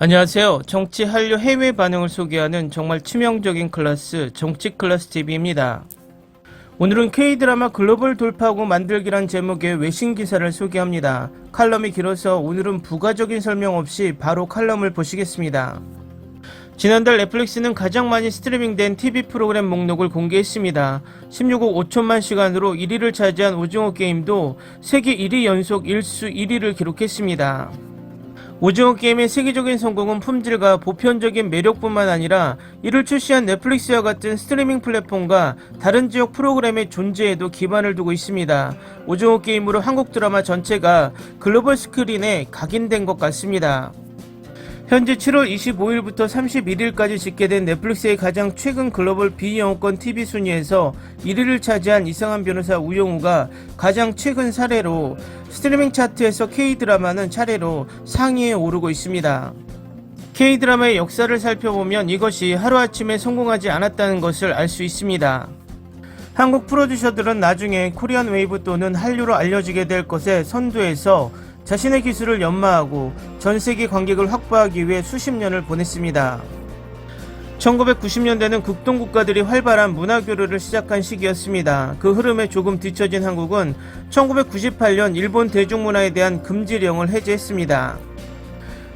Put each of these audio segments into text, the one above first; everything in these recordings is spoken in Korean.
안녕하세요. 정치 한류 해외 반응을 소개하는 정말 치명적인 클래스 정치 클래스 TV입니다. 오늘은 K드라마 글로벌 돌파구 만들기란 제목의 외신 기사를 소개합니다. 칼럼이 길어서 오늘은 부가적인 설명 없이 바로 칼럼을 보시겠습니다. 지난달 넷플릭스는 가장 많이 스트리밍된 TV 프로그램 목록을 공개했습니다. 16억 5천만 시간으로 1위를 차지한 오징어 게임도 세계 1위 연속 일수 1위를 기록했습니다. 오징어 게임의 세계적인 성공은 품질과 보편적인 매력뿐만 아니라 이를 출시한 넷플릭스와 같은 스트리밍 플랫폼과 다른 지역 프로그램의 존재에도 기반을 두고 있습니다. 오징어 게임으로 한국 드라마 전체가 글로벌 스크린에 각인된 것 같습니다. 현재 7월 25일부터 31일까지 집계된 넷플릭스의 가장 최근 글로벌 비영어권 TV 순위에서 1위를 차지한 이상한 변호사 우영우가 가장 최근 사례로 스트리밍 차트에서 K드라마는 차례로 상위에 오르고 있습니다. K드라마의 역사를 살펴보면 이것이 하루아침에 성공하지 않았다는 것을 알 수 있습니다. 한국 프로듀서들은 나중에 코리안 웨이브 또는 한류로 알려지게 될 것에 선두해서 자신의 기술을 연마하고 전세계 관객을 확보하기 위해 수십 년을 보냈습니다. 1990년대는 극동국가들이 활발한 문화교류를 시작한 시기였습니다. 그 흐름에 조금 뒤처진 한국은 1998년 일본 대중문화에 대한 금지령을 해제했습니다.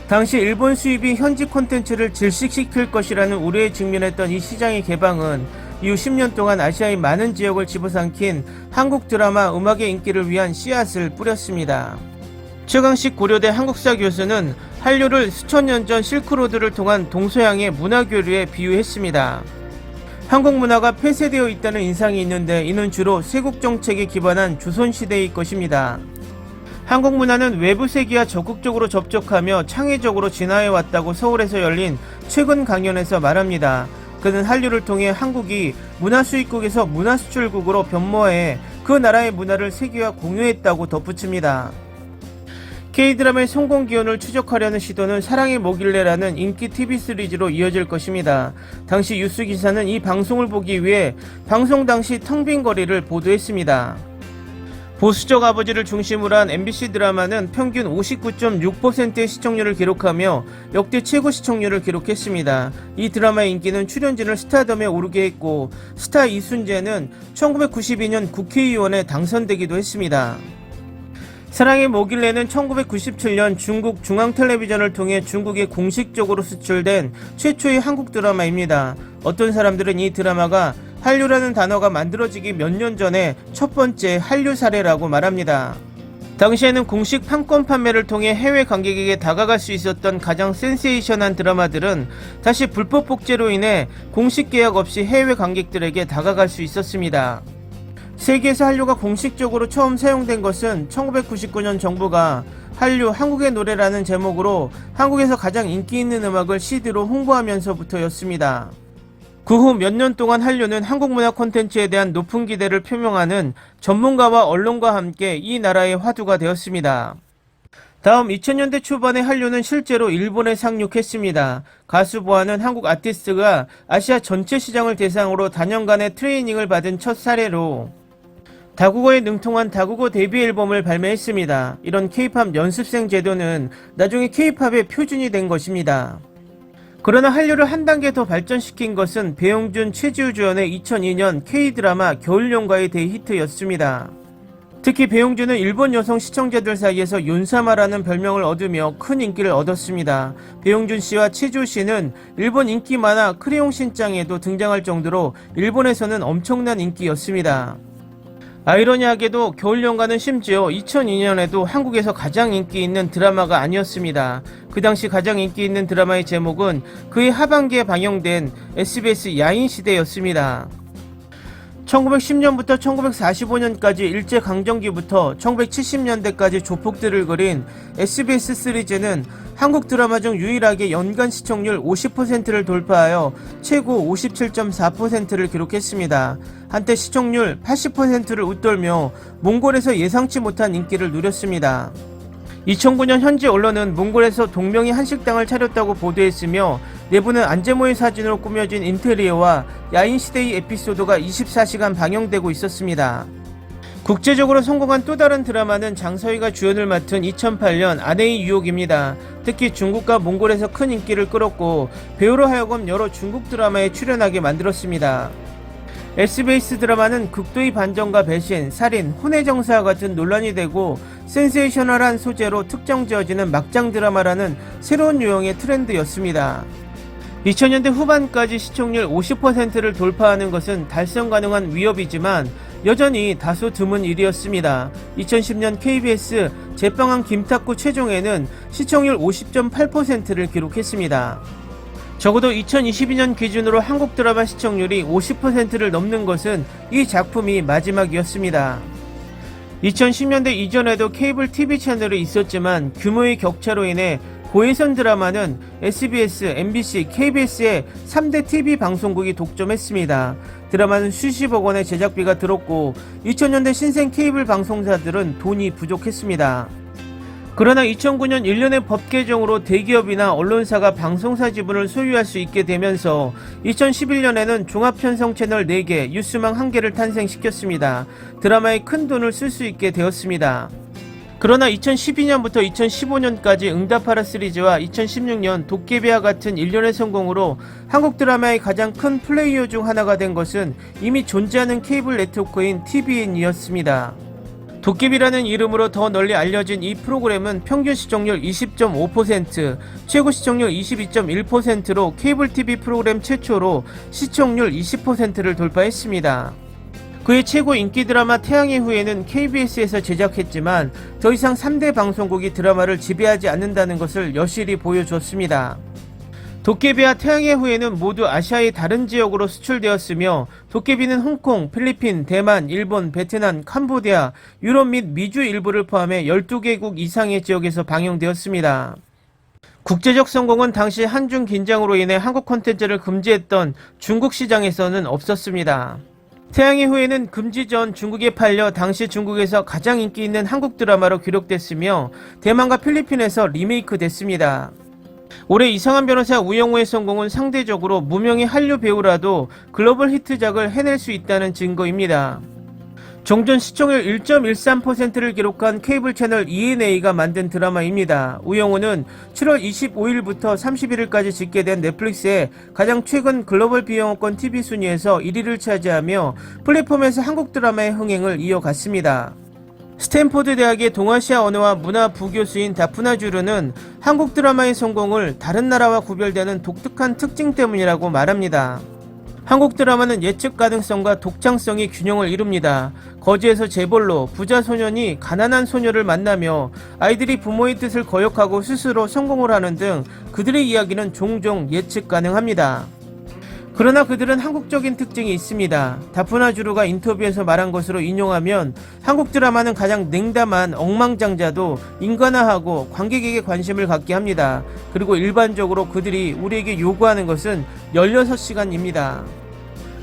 당시 일본 수입이 현지 콘텐츠를 질식시킬 것이라는 우려에 직면했던 이 시장의 개방은 이후 10년 동안 아시아의 많은 지역을 집어삼킨 한국 드라마 음악의 인기를 위한 씨앗을 뿌렸습니다. 최강식 고려대 한국사 교수는 한류를 수천 년 전 실크로드를 통한 동서양의 문화교류에 비유했습니다. 한국 문화가 폐쇄되어 있다는 인상이 있는데 이는 주로 세국정책에 기반한 조선시대의 것입니다. 한국 문화는 외부 세계와 적극적으로 접촉하며 창의적으로 진화해왔다고 서울에서 열린 최근 강연에서 말합니다. 그는 한류를 통해 한국이 문화수입국에서 문화수출국으로 변모해 그 나라의 문화를 세계와 공유했다고 덧붙입니다. K드라마의 성공 기원을 추적하려는 시도는 사랑의 뭐길래라는 인기 TV 시리즈로 이어질 것입니다. 당시 뉴스 기사는 이 방송을 보기 위해 방송 당시 텅 빈 거리를 보도했습니다. 보수적 아버지를 중심으로 한 MBC 드라마는 평균 59.6%의 시청률을 기록하며 역대 최고 시청률을 기록했습니다. 이 드라마의 인기는 출연진을 스타덤에 오르게 했고 스타 이순재는 1992년 국회의원에 당선되기도 했습니다. 사랑의 뭐길래는 1997년 중국 중앙텔레비전을 통해 중국에 공식적으로 수출된 최초의 한국 드라마입니다. 어떤 사람들은 이 드라마가 한류라는 단어가 만들어지기 몇 년 전에 첫 번째 한류 사례라고 말합니다. 당시에는 공식 판권 판매를 통해 해외 관객에게 다가갈 수 있었던 가장 센세이션한 드라마들은 다시 불법 복제로 인해 공식 계약 없이 해외 관객들에게 다가갈 수 있었습니다. 세계에서 한류가 공식적으로 처음 사용된 것은 1999년 정부가 한류 한국의 노래라는 제목으로 한국에서 가장 인기 있는 음악을 CD로 홍보하면서부터였습니다. 그 후 몇 년 동안 한류는 한국 문화 콘텐츠에 대한 높은 기대를 표명하는 전문가와 언론과 함께 이 나라의 화두가 되었습니다. 다음 2000년대 초반의 한류는 실제로 일본에 상륙했습니다. 가수 보아는 한국 아티스트가 아시아 전체 시장을 대상으로 다년간의 트레이닝을 받은 첫 사례로 다국어에 능통한 다국어 데뷔 앨범을 발매했습니다. 이런 K-팝 연습생 제도는 나중에 K-팝의 표준이 된 것입니다. 그러나 한류를 한 단계 더 발전시킨 것은 배용준, 최지우 주연의 2002년 K-드라마 겨울연가의 대히트였습니다. 특히 배용준은 일본 여성 시청자들 사이에서 윤사마라는 별명을 얻으며 큰 인기를 얻었습니다. 배용준 씨와 최지우 씨는 일본 인기 만화 크레용 신짱에도 등장할 정도로 일본에서는 엄청난 인기였습니다. 아이러니하게도 겨울연가는 심지어 2002년에도 한국에서 가장 인기 있는 드라마가 아니었습니다. 그 당시 가장 인기 있는 드라마의 제목은 그해 하반기에 방영된 SBS 야인시대였습니다. 1910년부터 1945년까지 일제강점기부터 1970년대까지 조폭들을 그린 SBS 시리즈는 한국 드라마 중 유일하게 연간 시청률 50%를 돌파하여 최고 57.4%를 기록했습니다. 한때 시청률 80%를 웃돌며 몽골에서 예상치 못한 인기를 누렸습니다. 2009년 현지 언론은 몽골에서 동명이 한식당을 차렸다고 보도했으며 내부는 안재모의 사진으로 꾸며진 인테리어와 야인시대의 에피소드가 24시간 방영되고 있었습니다. 국제적으로 성공한 또 다른 드라마는 장서희가 주연을 맡은 2008년 아내의 유혹입니다. 특히 중국과 몽골에서 큰 인기를 끌었고 배우로 하여금 여러 중국 드라마에 출연하게 만들었습니다. SBS 드라마는 극도의 반전과 배신, 살인, 혼외 정사와 같은 논란이 되고 센세이셔널한 소재로 특정지어지는 막장 드라마라는 새로운 유형의 트렌드였습니다. 2000년대 후반까지 시청률 50%를 돌파하는 것은 달성 가능한 위협이지만 여전히 다소 드문 일이었습니다. 2010년 KBS 제빵한 김탁구 최종에는 시청률 50.8%를 기록했습니다. 적어도 2022년 기준으로 한국 드라마 시청률이 50%를 넘는 것은 이 작품이 마지막이었습니다. 2010년대 이전에도 케이블 TV 채널이 있었지만 규모의 격차로 인해 고해선 드라마는 SBS, MBC, KBS의 3대 TV 방송국이 독점했습니다. 드라마는 수십억 원의 제작비가 들었고 2000년대 신생 케이블 방송사들은 돈이 부족했습니다. 그러나 2009년 1년의 법 개정으로 대기업이나 언론사가 방송사 지분을 소유할 수 있게 되면서 2011년에는 종합편성 채널 4개, 뉴스망 1개를 탄생시켰습니다. 드라마에 큰 돈을 쓸 수 있게 되었습니다. 그러나 2012년부터 2015년까지 응답하라 시리즈와 2016년 도깨비와 같은 일련의 성공으로 한국 드라마의 가장 큰 플레이어 중 하나가 된 것은 이미 존재하는 케이블 네트워크인 TVN이었습니다. 도깨비라는 이름으로 더 널리 알려진 이 프로그램은 평균 시청률 20.5%, 최고 시청률 22.1%로 케이블 TV 프로그램 최초로 시청률 20%를 돌파했습니다. 그의 최고 인기 드라마 태양의 후예는 KBS에서 제작했지만 더 이상 3대 방송국이 드라마를 지배하지 않는다는 것을 여실히 보여주었습니다. 도깨비와 태양의 후예는 모두 아시아의 다른 지역으로 수출되었으며 도깨비는 홍콩, 필리핀, 대만, 일본, 베트남, 캄보디아, 유럽 및 미주 일부를 포함해 12개국 이상의 지역에서 방영되었습니다. 국제적 성공은 당시 한중 긴장으로 인해 한국 콘텐츠를 금지했던 중국 시장에서는 없었습니다. 태양의 후예는 금지 전 중국에 팔려 당시 중국에서 가장 인기 있는 한국 드라마로 기록됐으며 대만과 필리핀에서 리메이크 됐습니다. 올해 이상한 변호사 우영우의 성공은 상대적으로 무명의 한류 배우라도 글로벌 히트작을 해낼 수 있다는 증거입니다. 종전 시청률 1.13%를 기록한 케이블 채널 ENA가 만든 드라마입니다. 우영우는 7월 25일부터 31일까지 집계된 넷플릭스의 가장 최근 글로벌 비영어권 TV 순위에서 1위를 차지하며 플랫폼에서 한국 드라마의 흥행을 이어갔습니다. 스탠포드 대학의 동아시아 언어와 문화 부교수인 다프나 주르는 한국 드라마의 성공을 다른 나라와 구별되는 독특한 특징 때문이라고 말합니다. 한국 드라마는 예측 가능성과 독창성이 균형을 이룹니다. 거지에서 재벌로 부자 소년이 가난한 소녀를 만나며 아이들이 부모의 뜻을 거역하고 스스로 성공을 하는 등 그들의 이야기는 종종 예측 가능합니다. 그러나 그들은 한국적인 특징이 있습니다. 다프나 주루가 인터뷰에서 말한 것으로 인용하면 한국 드라마는 가장 냉담한 억망장자도 인간화하고 관객에게 관심을 갖게 합니다. 그리고 일반적으로 그들이 우리에게 요구하는 것은 16시간입니다.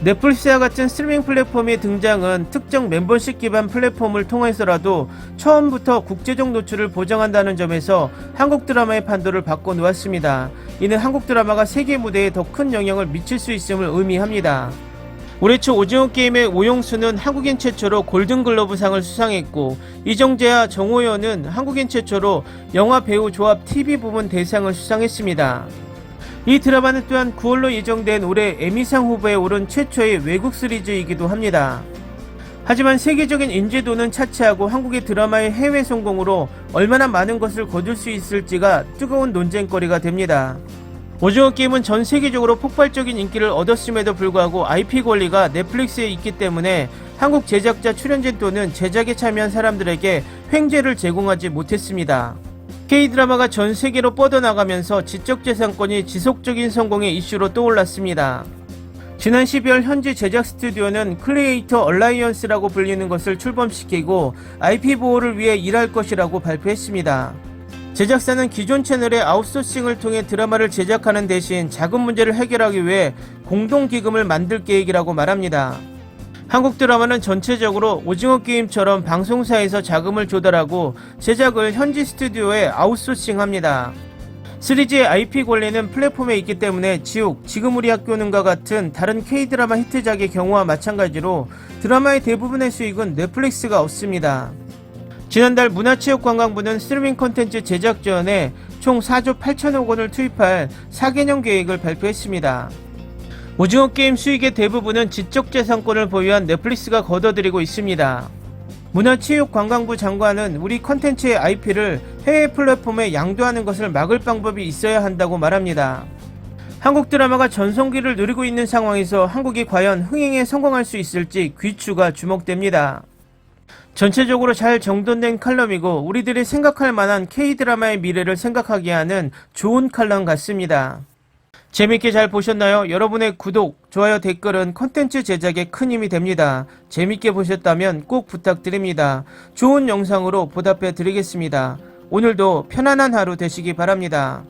넷플릭스와 같은 스트리밍 플랫폼의 등장은 특정 멤버십 기반 플랫폼을 통해서라도 처음부터 국제적 노출을 보장한다는 점에서 한국 드라마의 판도를 바꿔놓았습니다. 이는 한국 드라마가 세계 무대에 더 큰 영향을 미칠 수 있음을 의미합니다. 올해 초 오징어 게임의 오용수는 한국인 최초로 골든글러브상을 수상했고 이정재와 정호연은 한국인 최초로 영화 배우 조합 TV 부문 대상을 수상했습니다. 이 드라마는 또한 9월로 예정된 올해 에미상 후보에 오른 최초의 외국 시리즈이기도 합니다. 하지만 세계적인 인지도는 차치하고 한국의 드라마의 해외 성공으로 얼마나 많은 것을 거둘 수 있을지가 뜨거운 논쟁거리가 됩니다. 오징어 게임은 전 세계적으로 폭발적인 인기를 얻었음에도 불구하고 IP 권리가 넷플릭스에 있기 때문에 한국 제작자 출연진 또는 제작에 참여한 사람들에게 횡재를 제공하지 못했습니다. K드라마가 전 세계로 뻗어나가면서 지적재산권이 지속적인 성공의 이슈로 떠올랐습니다. 지난 12월 현지 제작 스튜디오는 크리에이터 얼라이언스라고 불리는 것을 출범시키고 IP 보호를 위해 일할 것이라고 발표했습니다. 제작사는 기존 채널의 아웃소싱을 통해 드라마를 제작하는 대신 자금 문제를 해결하기 위해 공동기금을 만들 계획이라고 말합니다. 한국 드라마는 전체적으로 오징어 게임처럼 방송사에서 자금을 조달하고 제작을 현지 스튜디오에 아웃소싱합니다. 시리즈의 IP 권리는 플랫폼에 있기 때문에 지옥, 지금 우리 학교는과 같은 다른 K드라마 히트작의 경우와 마찬가지로 드라마의 대부분의 수익은 넷플릭스가 얻습니다. 지난달 문화체육관광부는 스트리밍 콘텐츠 제작 지원에 총 4조 8천억 원을 투입할 4개년 계획을 발표했습니다. 오징어 게임 수익의 대부분은 지적재산권을 보유한 넷플릭스가 거둬들이고 있습니다. 문화체육관광부 장관은 우리 콘텐츠의 IP를 해외 플랫폼에 양도하는 것을 막을 방법이 있어야 한다고 말합니다. 한국 드라마가 전성기를 누리고 있는 상황에서 한국이 과연 흥행에 성공할 수 있을지 귀추가 주목됩니다. 전체적으로 잘 정돈된 칼럼이고 우리들이 생각할 만한 K드라마의 미래를 생각하게 하는 좋은 칼럼 같습니다. 재밌게 잘 보셨나요? 여러분의 구독, 좋아요, 댓글은 콘텐츠 제작에 큰 힘이 됩니다. 재밌게 보셨다면 꼭 부탁드립니다. 좋은 영상으로 보답해 드리겠습니다. 오늘도 편안한 하루 되시기 바랍니다.